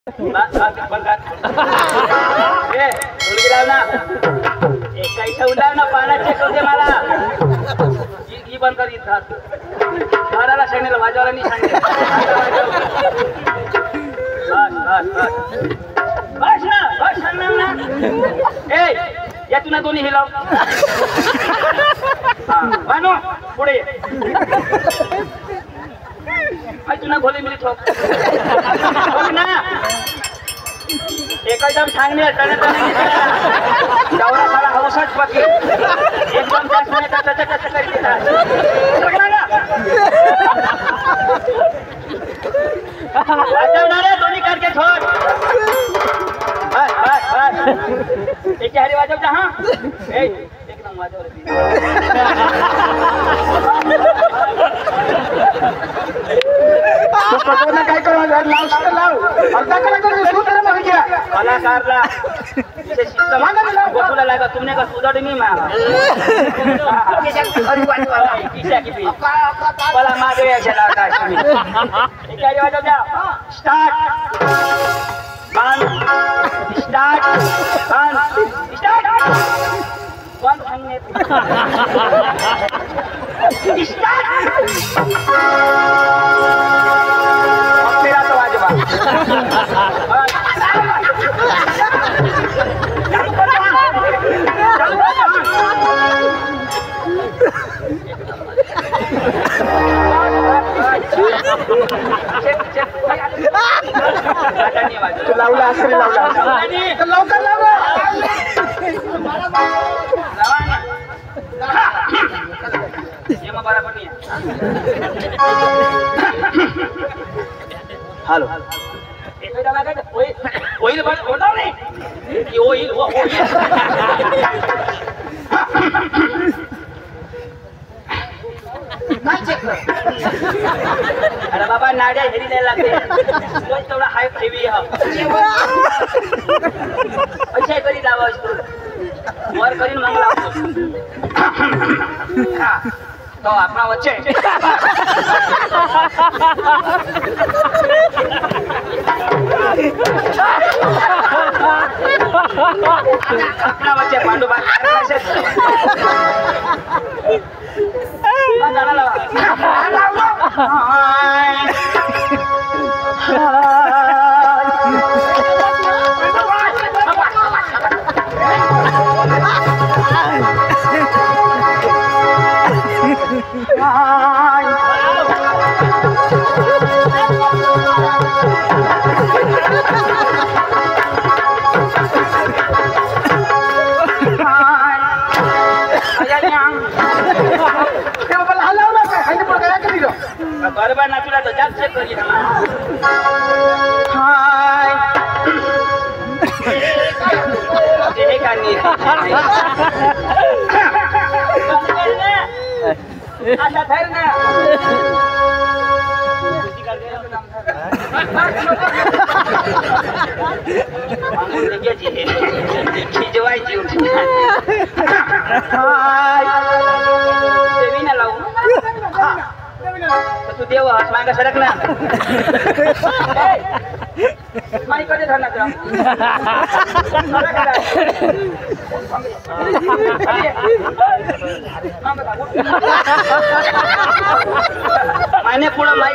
ना कैसा उडाव ना पाना चेक होते मला ही बंद कर इथं घराला सांगितलं वाजवायला नाही सांगितलं बस ना बस सांगणार ना ए या तुला दोन्ही हिलाव बानो पुढे आई तुला खोली मिली ठोक ना एकदम सांगणे दौरा सारा हौसच पकी एकदम जास्त कसं करीत वाजवणारे दोन्ही करके छोड बस बस बस एक हरी वाजव जा हाँ एकदम वाजव रे ना काय करू लाव अर्धा कलाकार सुधर मग गया कलाकारला इसे सिस्टम गोठूला लागा तुमने का सुधर नहीं मारा किसा की भी पला मागे या चला का इसमें एक हरी वाजव जा स्टार्ट वन स्टार्ट वन सांगने स्टार्ट मेरा तो वाजवा लावला असं लावला लवकर लावला बराबर नहीं हेलो ओइल बस होता नहीं ये ओइल वो अरे बाबा नाड्या हेरी नाही लागते तो तेवढा हाय हेवी हा पैसे करी लावा असतो वर करीन मग लावतो तो अपना वच्चे अपना वच्चे पांडू बात गाना लावा बरबाद ना तुला तो जाग चेक करी हाय हे कानी आता धर ना खिजवायची देवी ना लावू तू देव हात मागा सरक ना माई कधी धरणार मायने पुढं माई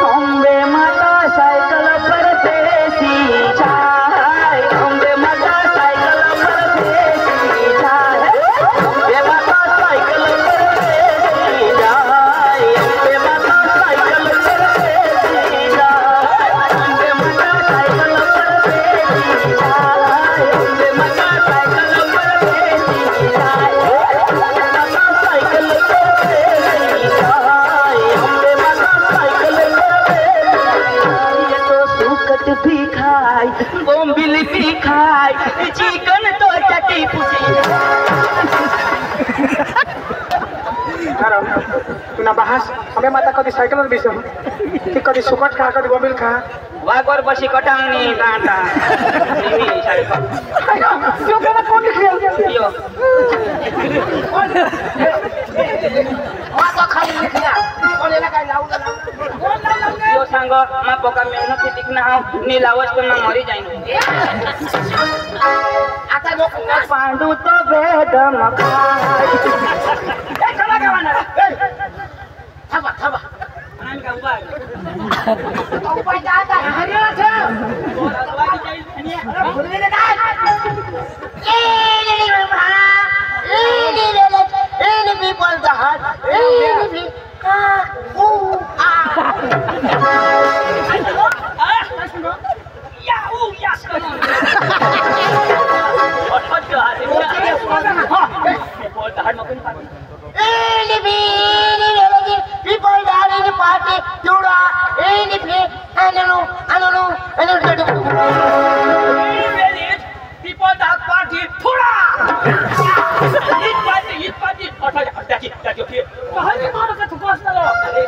अंबे माता सायकल परदेसी छाय अंबे माता सायकल परदेसी छाय अंबे माता सायकल परदेसी जाय अंबे माता सायकल परदेसी जाय अंबे माता सायकल परदेसी जाय अंबे माता सायकल परदेसी जाय माता सायकल परदेसी जाय अंबे माता सायकल भी खाई बोम्बिल भी खाई चिकन तो चटी पुसी कारण तुना बहास हमें माता कधी सायकलवर बिसो ती कधी सुकट खा कधी बोंबील खा वाघवर बशी कटांगणी कांटा नेहमी सायकल जो केला कोण लिखियो यो वा तो खाली लिखिया कोण याला काय लावलं सांग मैं पका मेहनत से दिखना हूं नी लावस तो मैं मरी जाईन आता लोग पांडू तो बेदम खाय ए चला गावाना थांबा थांबा आम्ही का उभा उभा जाता हरियाणा छे बोल अगवाई जाईल आणि बोलले काय any people that any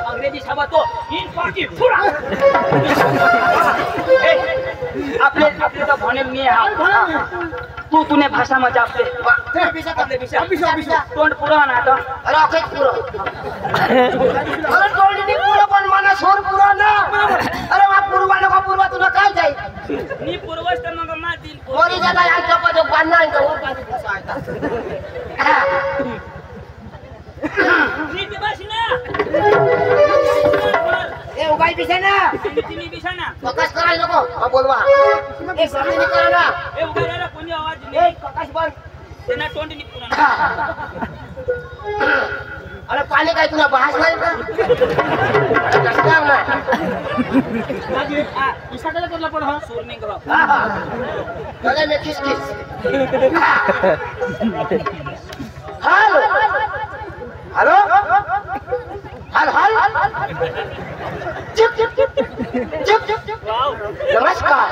अंग्रेजी शब्द तो इन पार्टी थोड़ा आपले आपले तो भने मी तूने भाषा में जापले तोंड पुरा ना तो अरे अखे पुरा अरे तोंड नि पुरा पण मन सोर पुरा ना अरे वा पूर्वा नको पूर्वा तुला काय जाई नी पूर्वच तर मग मा दिन मोरी जाता या चप जो बांधना है तो वर पाणी भाषा आहे नीति बसना ए उगाई बिछाना नीति बिछाना प्रकाश कराय नको हा बोलवा ए सामने निकल ना ए उगाई रे कोणी आवाज नाही ए प्रकाश बोल तेना तोंड नि पुरा अरे पाणी काय तुला बहास नाही का कसं ना आजी आ इसाकडे करला पड हा सूर नाही करा हां गले में किस किस हेलो हेलो हल हल चुप चुप चुप चुप चुप नमस्कार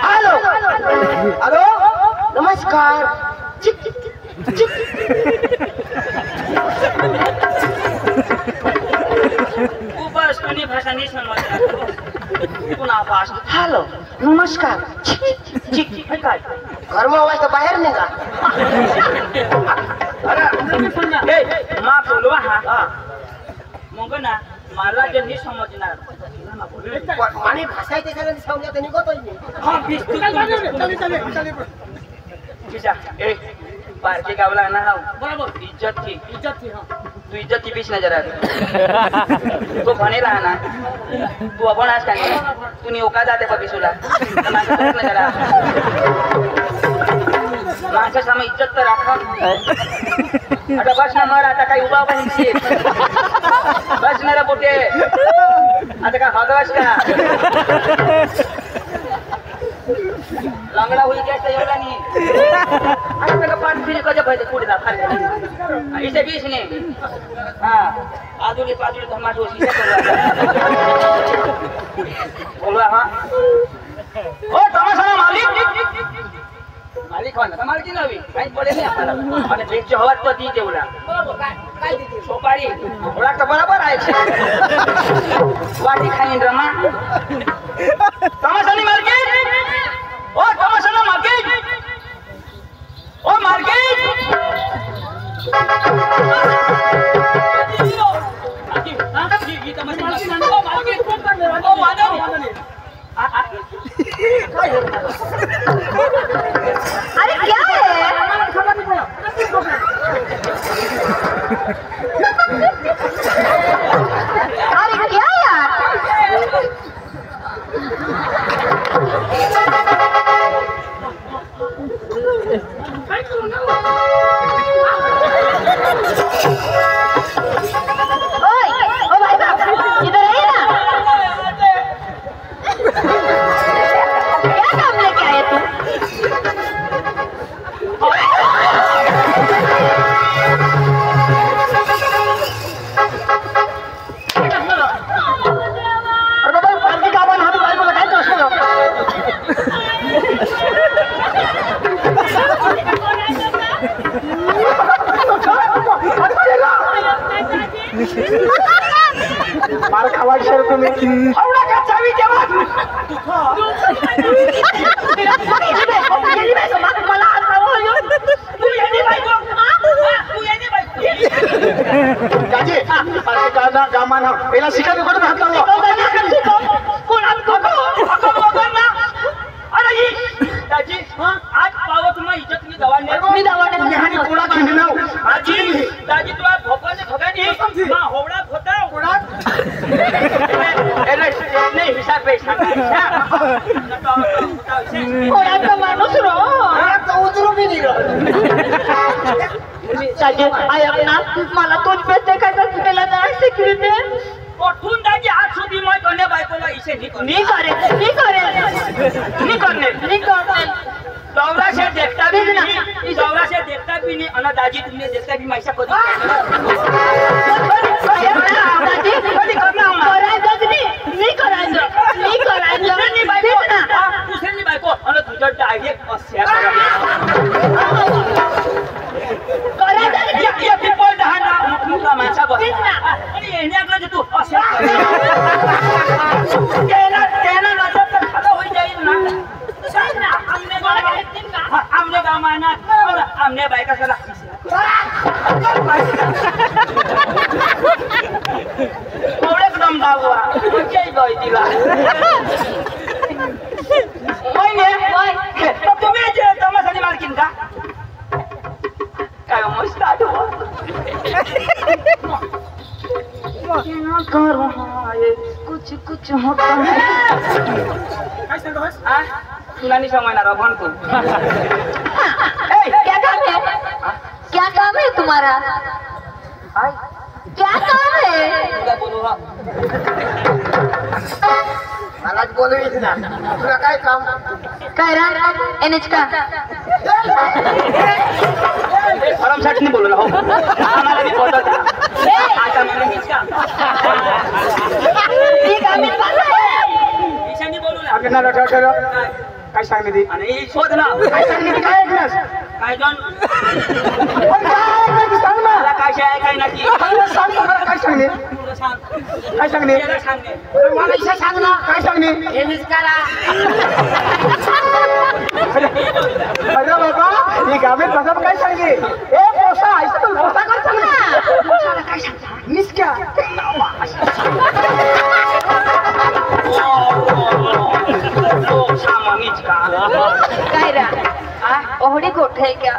हेलो हेलो नमस्कार चुप चुप चुप बस कोणी भाषा नाही समजत पुन्हा पास हेलो नमस्कार चिक चिक काय घर में आवाज तो बाहर निघा अरे ए मा बोलवा हा मग ना मला जे नाही समजणार माने भाषा आहे त्याला समजत नाही गोतोय मी हां चल ए पार्टी गावला ना हा बरोबर इज्जत थी हां तू इज्जत की बीच नजर आ तो भनेला ना तू आपण आज काय तू नि ओका जाते पबिसुला माझा नजर आ माझ्या सामे इज्जत तर राखा आता बस ना मर आता काही उभा पाहिजे बस ना रे पोटे आता का हगवास का लंगडा होई गया एवढा नाही आता का पाच फिरे कजे पाहिजे पुढे जा खाली इथे बीच ने हां आदुली पादुली धमाट होशी बोलवा हां ओ तमाशा मालिक मालिक कोण ना मालकी नवी काही पडे नाही आपल्याला आणि बेच हवात तो दी देवला बरोबर काय देते सोपारी ओळा तर बरोबर आहे वाटी खाईन रमा तमाशानी मालकी ओ तमाशाना मालकी ओ मालकी ही तमाशा मालकी ओ मालकी कोण करणार ओ वादन अरे क्या है अरे क्या यार ओए ओ भाई साहब इधर आइए ना क्या काम लेके आए तुम मार खावायची सर तुम्ही आवडा का चावी जेव्हा काजी अरे गाना गामाना पहिला शिकायला कुठे हात लावला मी दवाखान्यात लहान कोणा घेणे नाव आजी दाजी तुला भोपाने भगानी मा होवडा होता कोणा एले नाही हिसाब पैसा कोणाचा माणूस रो आता उतरू बी नाही दाजी ऐक ना मला तोच बेस्ट देखायचा तुला नाही सिक्युरिटी कोठून दाजी आज सुधी मग कोण्या बायकोला इसे मी करेल दौरा से देखता भी नहीं अना दाजी तुमने देखता भी मैसा को दुसऱ्यांनी बायको अन तुझ्या डायरेक्ट अस्या या पिपल दहाना मुखला माणसा बस आणि येण्याकडे तू अस्या त्याला नजर तर खाला होई जाईल ना आमने गामाना आमने बायका सला थोडेच दम दाबवा जय बाई तिला तुम्ही जे तमाशाची मालकीन का काय मस्त आठव कर कुछ होता है काय सांगतोस तुला नाही समजणार म्हणतो क्या काम है तुम्हारा क्या काम है तुला बोलू हा मलाच बोलवीच ना तुला काय काम काय रा एनएच का भरमसाठी बोलू ना हो आम्हाला बी बोलत आता मला मीच का ठीक आहे मी ईशानी बोलू ना अगं ना काय सांगली ती आणि शोध ना काय सांगली ती काय ऐकलंस काय जण पण काय ऐकलं सांग ना मला काय आहे काय नाही सांग मला काय सांगली तुला सांग काय सांगली त्याला सांगणे मला इच्छा सांग ना काय सांगली हे मीच करा अरे बाबा ही गावी बघा काय सांगली ए पोसा ऐकतो पोसा काय सांगली काय सांगता निस्क्या सामानीच का काय रा ओहडी गोठ है क्या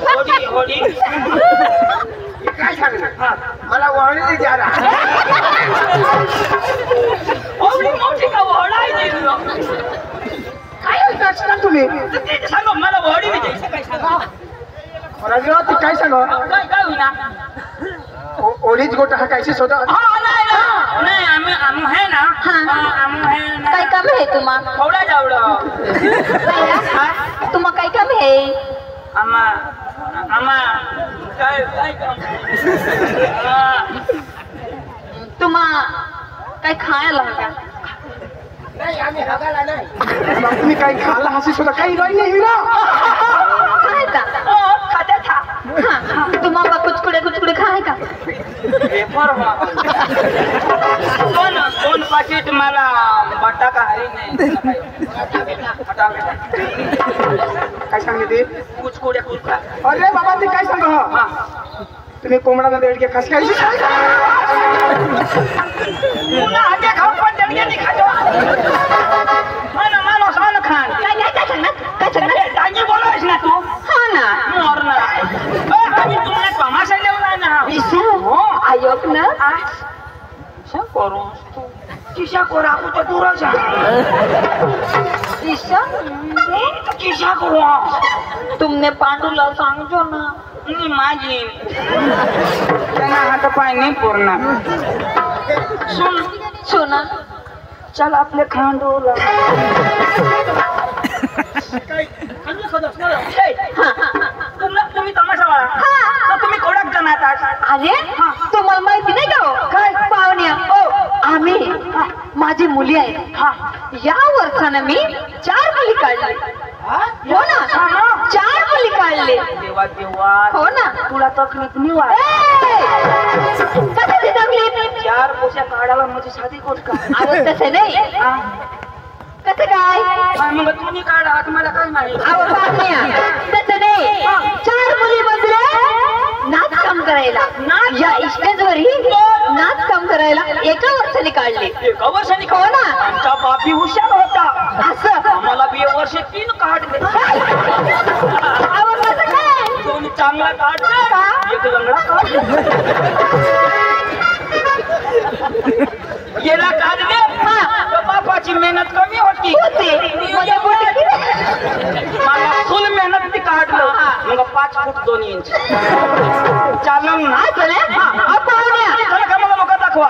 होडी होडी काय सांगलं मला वळली द्या ना होडी मोठी का वडाय काय ऐकता तुम्ही ते सांग मला होडी मी द्यायचं काय सांगा राजू ती काय सांग काय काय होईना ओलीच गोट हा कायशी शोधा हा नाही आम्ही आहे ना आम्ही आहे ना काय काम है तुम्हा थोडा जावडं तुम्हा काय काम है आम्हा काय काय काम तुम्हा काय खायला का नाही आम्ही हगाला नाही तुम्ही काही खाल्ला हसी शोधा काही नाही ना खाय का खात्या था तुम्हाला कुचकुडे खाय का पेपर दोन पाकिट मला बटाका हरी नाही काय सांगली ती कुचकुड्या कुचका अरे बाबा ती काय सांग तुम्ही कोंबडा देडके खास काय पुन्हा हाते खाऊन पण देडगे नाही खातो माणूस आण खान काय सांगणार डांगी बोलायस ना तू हा ना मोर ना आम्ही तुम्हाला तमाशा लावला ना हो आयोग ना करू किशा करू आपण तो दूरच किशा करू तुमने पांडूला सांगतो ना माझी त्यांना हात पाय नाही पूर्ण सोना चल आपले खांडूला तुम्ही तमाशा वाळा तुम्ही कोडक जणात अरे तुम्हाला माहिती नाही का हो? काय पाहुण्या आम्ही माझी मुली आहे या वर्षानं मी 4 मुली काढले हो ना 4 मुली काढले देवा देवा हो ना तुला तकलीफ नाही वा कशाची तकलीफ 4 पोशा काढायला माझी साधी गोष्ट का अरे तसं नाही कसं काय मग तुम्ही काढा तुम्हाला काय माहिती अहो पाहुण्या तसं नाही 4 मुली बसले नाच काम करायला या स्टेजवरही नाच काम करायला एका वर्षाने काढले. एका वर्षाने हो ना. आमचा बापी हुशार होता. असं आम्हाला बी वर्ष 3 काढले. अहो, कसं काय? 2 चांगला काढले, 1 लंगडा काढले. गेला काढले. तर बापाची मेहनत कमी होती. म्हणजे मोठी. मला फुल मेहनत बी काढलं. मग 5 फूट 2 इंच चाललं ना. चला. चला का मला मग दाखवा.